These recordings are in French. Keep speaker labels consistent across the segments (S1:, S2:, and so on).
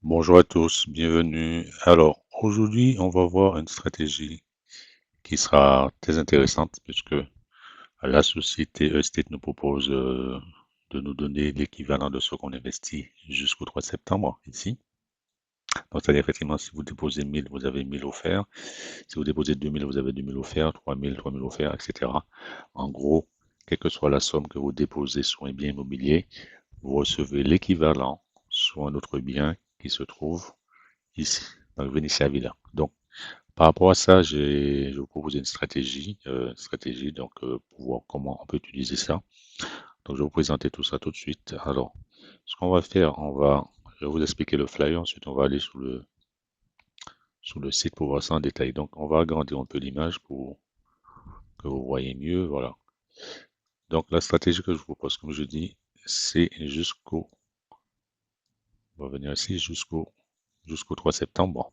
S1: Bonjour à tous, bienvenue. Alors, aujourd'hui, on va voir une stratégie qui sera très intéressante puisque la société Estate nous propose de nous donner l'équivalent de ce qu'on investit jusqu'au 3 septembre ici. Donc, c'est-à-dire effectivement, si vous déposez 1000, vous avez 1000 offerts. Si vous déposez 2000, vous avez 2000 offerts, 3000, 3000 offerts, etc. En gros, quelle que soit la somme que vous déposez sur un bien immobilier, vous recevez l'équivalent sur un autre bien qui se trouve ici, dans le Vénitia Villa. Donc, par rapport à ça, je vais vous proposer une stratégie donc, pour voir comment on peut utiliser ça. Donc, je vais vous présenter tout ça tout de suite. Alors, ce qu'on va faire, je vais vous expliquer le flyer, ensuite on va aller sur le site pour voir ça en détail. Donc, on va agrandir un peu l'image pour que vous voyez mieux, voilà. Donc, la stratégie que je vous propose, comme je dis, c'est on va venir ici jusqu'au 3 septembre. Bon.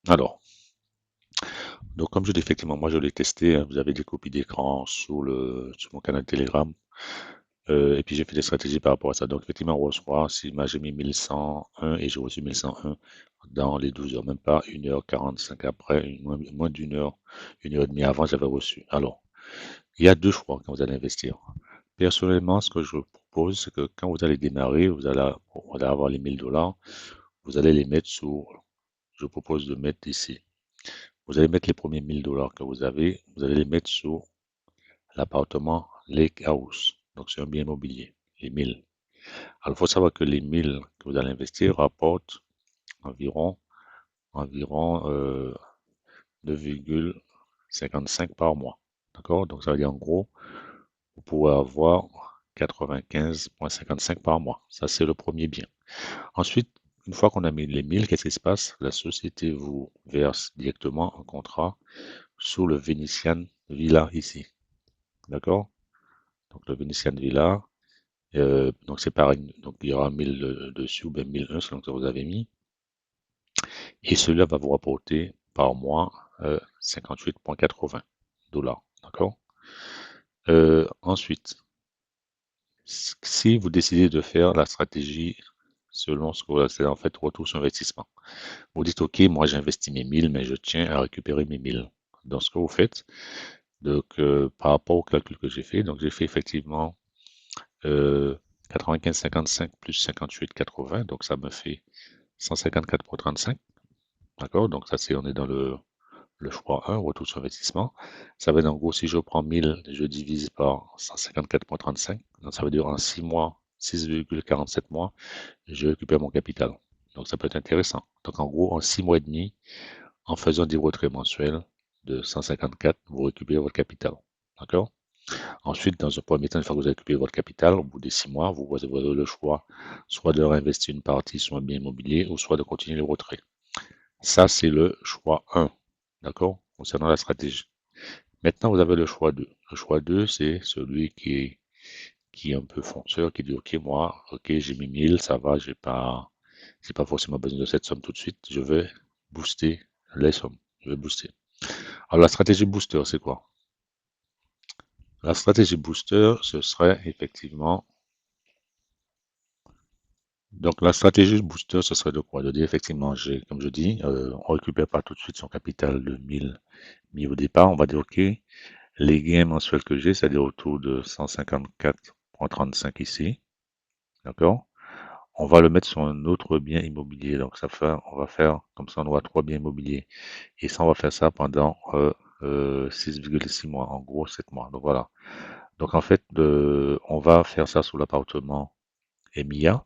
S1: Alors, donc, comme je dis, effectivement, moi je l'ai testé, hein. Vous avez des copies d'écran sur mon canal Telegram. Et puis j'ai fait des stratégies par rapport à ça. Donc, effectivement, on reçoit, si moi j'ai mis 1101 et j'ai reçu 1101 dans les 12 heures, même pas 1h45 après, moins une heure et demie avant, j'avais reçu. Alors, il y a deux choix quand vous allez investir. Personnellement, ce que je vous propose, c'est que quand vous allez démarrer, vous allez avoir les 1000 $, vous allez les mettre je vous propose de mettre ici. Vous allez mettre les premiers 1000 $ que vous avez, vous allez les mettre sur l'appartement Lake House. Donc, c'est un bien immobilier, les 1000. Alors, il faut savoir que les 1000 que vous allez investir rapportent environ 2,55 par mois. D'accord? Donc, ça veut dire en gros, vous pouvez avoir 95,55 par mois. Ça, c'est le premier bien. Ensuite, une fois qu'on a mis les 1000, qu'est-ce qui se passe? La société vous verse directement un contrat sous le Venetian Villa ici. D'accord? Donc, le Venetian Villa, donc c'est pareil. Donc, il y aura 1000 dessus ou bien 1001 selon que vous avez mis. Et cela va vous rapporter par mois 58,80 $. D'accord? Ensuite, si vous décidez de faire la stratégie selon ce que vous avez en fait retour sur investissement, vous dites OK, moi j'ai investi mes 1000, mais je tiens à récupérer mes 1000. Donc, ce que vous faites, donc, par rapport au calcul que j'ai fait, donc j'ai fait effectivement 95,55 plus 58,80, donc ça me fait 154,35. D'accord? Donc ça, on est dans le choix 1, retour sur investissement. Ça va être en gros, si je prends 1000, je divise par 154,35. Donc ça veut dire en 6 mois, 6,47 mois, je récupère mon capital. Donc ça peut être intéressant. Donc en gros, en 6 mois et demi, en faisant des retraits mensuels de 154, vous récupérez votre capital. D'accord? Ensuite, dans un premier temps, une fois que vous avez récupéré votre capital, au bout des 6 mois, vous avez le choix soit de réinvestir une partie sur un bien immobilier ou soit de continuer le retrait. Ça, c'est le choix 1. D'accord? Concernant la stratégie. Maintenant, vous avez le choix 2. Le choix 2, c'est celui qui est un peu fonceur, qui dit, OK, moi, OK, j'ai mis 1000, ça va, j'ai pas forcément besoin de cette somme tout de suite, je vais booster les sommes. Je vais booster. Alors, la stratégie booster, c'est quoi? La stratégie booster, ce serait effectivement, donc la stratégie booster, ce serait de quoi? De dire effectivement, comme je dis, on récupère pas tout de suite son capital de 1000 mis au départ, on va dire, OK, les gains mensuels que j'ai, c'est-à-dire autour de 154,35 ici. D'accord? On va le mettre sur un autre bien immobilier. Donc, on va faire, comme ça, on aura trois biens immobiliers. Et ça, on va faire ça pendant 6,6 mois, en gros 7 mois. Donc, voilà. Donc, en fait, on va faire ça sur l'appartement MIA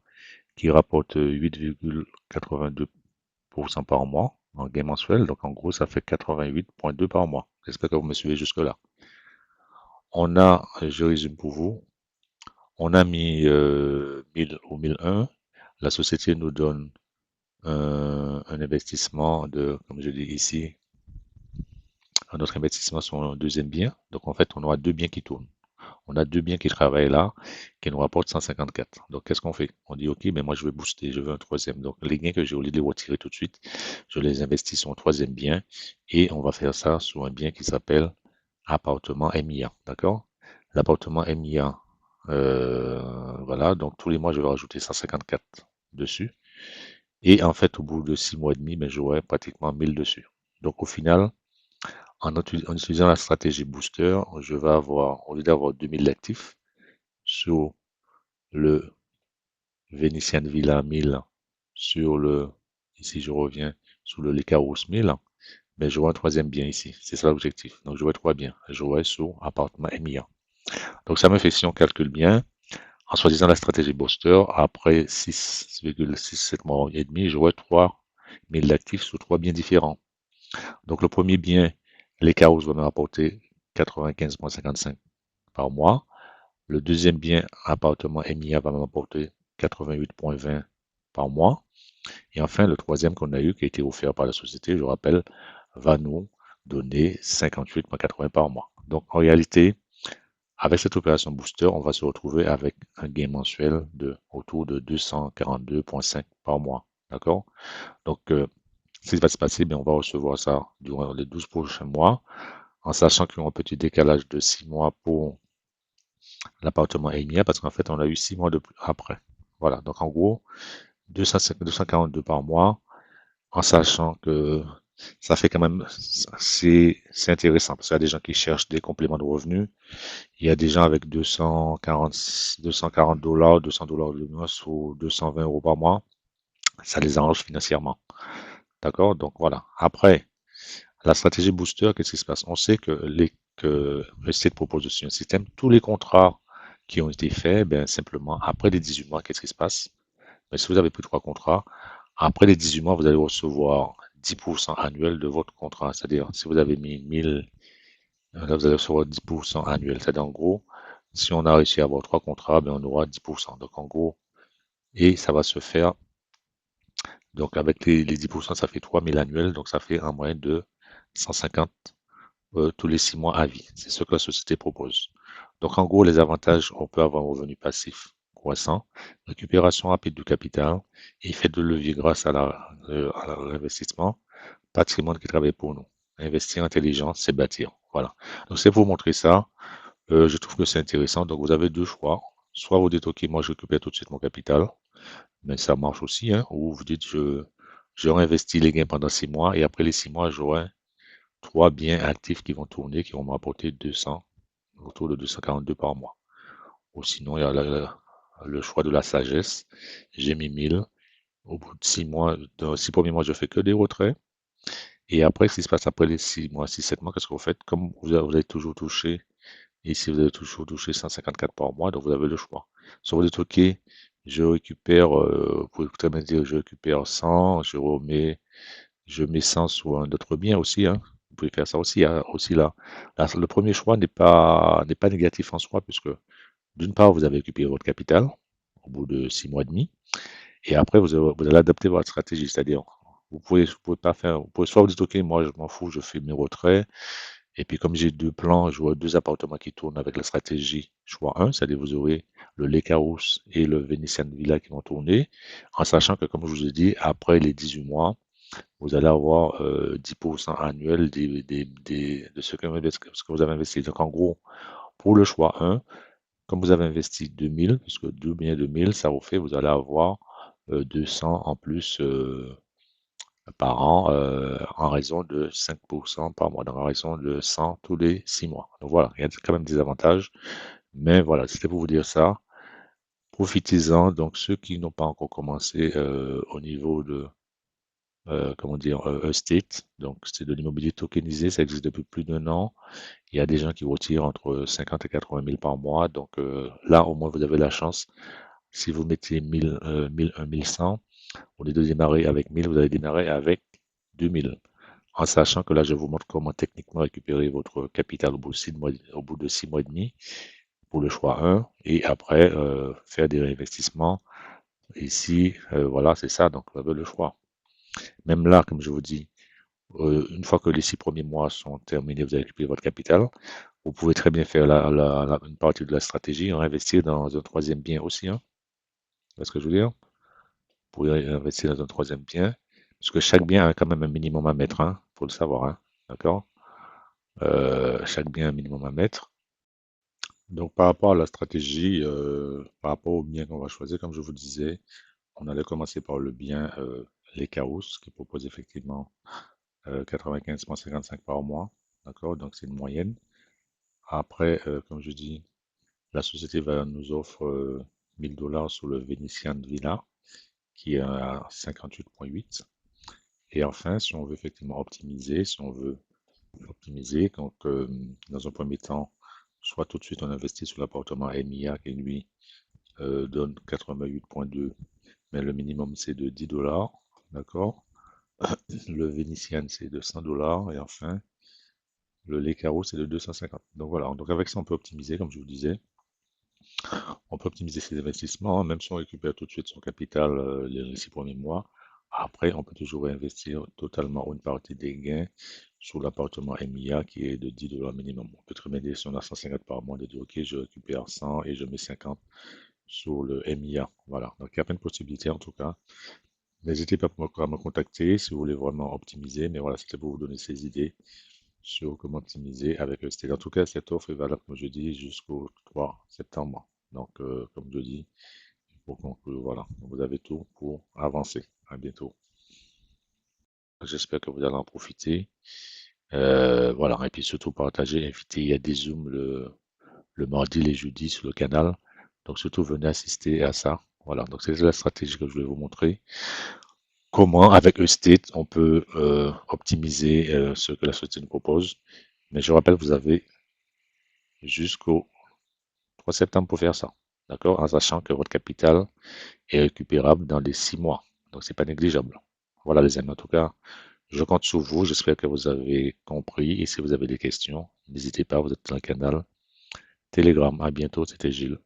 S1: qui rapporte 8,82% par mois en gain mensuel. Donc, en gros, ça fait 88,2 par mois. J'espère que vous me suivez jusque-là. Je résume pour vous, on a mis 1000 ou 1001. La société nous donne un investissement comme je dis ici, un autre investissement sur un deuxième bien. Donc en fait, on aura deux biens qui tournent. On a deux biens qui travaillent là, qui nous rapportent 154. Donc qu'est-ce qu'on fait? On dit OK, mais moi je veux booster, je veux un troisième. Donc les gains que j'ai, au lieu de les retirer tout de suite, je les investis sur un troisième bien et on va faire ça sur un bien qui s'appelle appartement MIA. D'accord? L'appartement MIA, voilà, donc tous les mois je vais rajouter 154 dessus. Et en fait, au bout de 6 mois et demi, ben, j'aurai pratiquement 1000 dessus. Donc au final, en utilisant la stratégie booster, je vais avoir, au lieu d'avoir 2000 actifs sur le Venetian Villa 1000, sur le, ici je reviens, sur le Lecaros 1000, mais j'aurai un troisième bien ici. C'est ça l'objectif. Donc j'aurai trois biens. J'aurai sur appartement MIA. Donc ça me fait, si on calcule bien, en choisissant la stratégie booster, après 6,67 mois et demi, j'aurai 3000 actifs sur trois biens différents. Donc le premier bien, les Caos va me rapporter 95,55 par mois. Le deuxième bien, appartement MIA, va me rapporter 88,20 par mois. Et enfin, le troisième qu'on a eu, qui a été offert par la société, je rappelle, va nous donner 58,80 par mois. Donc en réalité, avec cette opération booster, on va se retrouver avec un gain mensuel de autour de 242,5 par mois. D'accord? Donc, ce qui va se passer, bien, on va recevoir ça durant les 12 prochains mois, en sachant qu'il y aura un petit décalage de 6 mois pour l'appartement Emia, parce qu'en fait, on a eu 6 mois de plus après. Voilà. Donc, en gros, 242 par mois, en sachant que ça fait quand même, c'est intéressant, parce qu'il y a des gens qui cherchent des compléments de revenus. Il y a des gens avec 240 dollars, 200 dollars de mois ou 220 euros par mois. Ça les arrange financièrement. D'accord? Donc voilà. Après, la stratégie booster, qu'est-ce qui se passe? On sait que Estate propose aussi un système. Tous les contrats qui ont été faits, ben, simplement, après les 18 mois, qu'est-ce qui se passe? Ben, si vous avez pris trois contrats, après les 18 mois, vous allez recevoir 10% annuel de votre contrat. C'est-à-dire, si vous avez mis 1000, là, vous allez recevoir 10% annuel. C'est-à-dire, en gros, si on a réussi à avoir trois contrats, ben, on aura 10%. Donc, en gros, et ça va se faire, donc, avec les 10%, ça fait 3000 annuels. Donc, ça fait un moyenne de 150 tous les 6 mois à vie. C'est ce que la société propose. Donc, en gros, les avantages, on peut avoir un revenu passif croissant, récupération rapide du capital, effet de levier grâce à l'investissement, patrimoine qui travaille pour nous. Investir intelligent, c'est bâtir. Voilà. Donc, c'est pour vous montrer ça. Je trouve que c'est intéressant. Donc, vous avez deux choix. Soit vous dites, OK, moi, je récupère tout de suite mon capital, mais ça marche aussi, hein, ou vous dites, je réinvestis les gains pendant 6 mois et après les 6 mois, j'aurai trois biens actifs qui vont tourner, qui vont me rapporter 200, autour de 242 par mois. Ou sinon, il y a le choix de la sagesse. J'ai mis 1000. Au bout de 6 mois, dans les 6 premiers mois, je fais que des retraits. Et après, ce qui se passe après les 6 mois, 6, 7 mois, qu'est-ce que vous faites? Comme vous avez toujours touché, ici, vous avez toujours touché 154 par mois, donc vous avez le choix. Soit vous dites, OK, je récupère, vous pouvez très bien dire, je récupère 100, je mets 100 sur un autre bien aussi, hein. Vous pouvez faire ça aussi, hein, aussi là. Le premier choix n'est pas négatif en soi, puisque d'une part, vous avez récupéré votre capital au bout de 6 mois et demi, et après, vous allez adapter votre stratégie, c'est-à-dire, vous pouvez pas faire, vous pouvez soit vous dites, OK, moi, je m'en fous, je fais mes retraits, et puis comme j'ai deux plans, je vois deux appartements qui tournent avec la stratégie choix 1, c'est-à-dire vous aurez le Lake House et le Venetian Villa qui vont tourner, en sachant que, comme je vous ai dit, après les 18 mois, vous allez avoir 10% annuel de ce que vous avez investi. Donc en gros, pour le choix 1, comme vous avez investi 2000, puisque 2 biens 2000, ça vous fait, vous allez avoir 200 en plus par an en raison de 5% par mois, donc en raison de 100 tous les 6 mois. Donc voilà, il y a quand même des avantages, mais voilà, c'était pour vous dire ça. Profitez-en, donc ceux qui n'ont pas encore commencé au niveau de comment dire, estate. Donc, c'est de l'immobilier tokenisé. Ça existe depuis plus d'1 an. Il y a des gens qui retirent entre 50 et 80 000 par mois. Donc, là, au moins, vous avez la chance. Si vous mettez 1100, au lieu de démarrer avec 1000, vous allez démarrer avec 2000. En sachant que là, je vous montre comment techniquement récupérer votre capital au bout de 6 mois et demi pour le choix 1. Et après, faire des réinvestissements. Ici, voilà, c'est ça. Donc, vous avez le choix. Même là, comme je vous dis, une fois que les 6 premiers mois sont terminés, vous avez récupéré votre capital. Vous pouvez très bien faire une partie de la stratégie, investir dans un troisième bien aussi. Hein. C'est ce que je veux dire? Vous pouvez investir dans un troisième bien, parce que chaque bien a quand même un minimum à mettre, hein, faut le savoir. Hein, d'accord? Chaque bien a un minimum à mettre. Donc, par rapport à la stratégie, par rapport au bien qu'on va choisir, comme je vous disais, on allait commencer par le bien Les Caos, qui propose effectivement 95,55 par mois. D'accord? Donc c'est une moyenne. Après, comme je dis, la société nous offre 1000 dollars sur le Venetian Villa, qui est à 58,8. Et enfin, si on veut effectivement optimiser, si on veut optimiser, donc dans un premier temps, soit tout de suite on investit sur l'appartement MIA qui lui donne 88,2, mais le minimum c'est de 10 dollars, d'accord? Le Vénitien c'est de 100 dollars et enfin le Les Carreaux c'est de 250. Donc voilà, donc avec ça on peut optimiser, comme je vous disais, on peut optimiser ses investissements, même si on récupère tout de suite son capital les 6 premiers mois. Après, on peut toujours réinvestir totalement ou une partie des gains sur l'appartement MIA qui est de 10 dollars minimum. On peut très bien dire si on a 150 par mois de dire ok, je récupère 100 et je mets 50 sur le MIA. Voilà, donc il y a plein de possibilités en tout cas. N'hésitez pas à me contacter si vous voulez vraiment optimiser, mais voilà, c'était pour vous donner ces idées sur comment optimiser avec le state. En tout cas, cette offre est valable, comme je dis, jusqu'au 3 septembre. Donc, comme je dis, pour conclure, voilà, vous avez tout pour avancer. À bientôt. J'espère que vous allez en profiter. Voilà, et puis surtout partager, inviter, il y a des Zooms le mardi, les jeudis sur le canal. Donc surtout venez assister à ça. Voilà, donc c'est la stratégie que je vais vous montrer. Comment, avec Estate, on peut optimiser ce que la société nous propose. Mais je rappelle, vous avez jusqu'au 3 septembre pour faire ça. D'accord? En sachant que votre capital est récupérable dans les 6 mois. Donc, c'est pas négligeable. Voilà, les amis. En tout cas, je compte sur vous. J'espère que vous avez compris. Et si vous avez des questions, n'hésitez pas, vous êtes dans le canal Telegram. À bientôt. C'était Gilles.